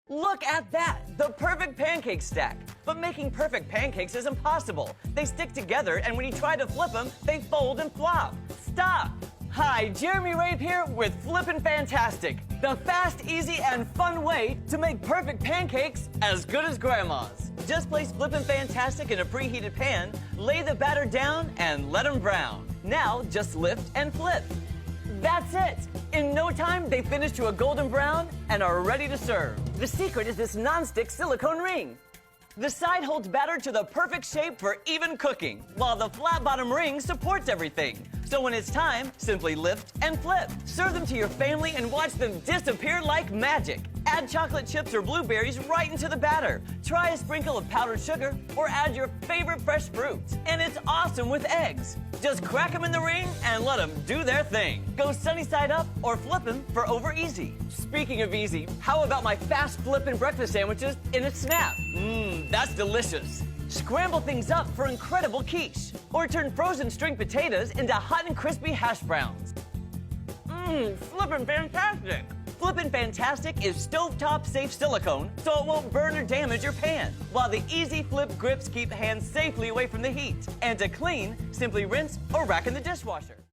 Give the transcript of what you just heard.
Look at that! The perfect pancake stack! But making perfect pancakes is impossible. They stick together, and when you try to flip them, they fold and flop. Stop! Hi, Jeremy Rape here with Flippin' Fantastic, the fast, easy, and fun way to make perfect pancakes as good as Grandma's. Just place Flippin' Fantastic in a preheated pan, lay the batter down, and let them brown. Now, just lift and flip. That's it! In no time, they finish to a golden brown and are ready to serve. The secret is this non-stick silicone ring. The side holds batter to the perfect shape for even cooking, while the flat bottom ring supports everything. So when it's time, simply lift and flip. Serve them to your family and watch them disappear like magic. Add chocolate chips or blueberries right into the batter. Try a sprinkle of powdered sugar or add your favorite fresh fruit. And it's awesome with eggs. Just crack them in the ring and let them do their thing. Go sunny side up or flip them for over easy. Speaking of easy, how about my fast flippin' breakfast sandwiches in a snap? That's delicious. Scramble things up for incredible quiche. Or turn frozen string potatoes into hot and crispy hash browns. Flippin' fantastic! Flippin' Fantastic is stovetop safe silicone, so it won't burn or damage your pan, while the easy flip grips keep hands safely away from the heat. And to clean, simply rinse or rack in the dishwasher.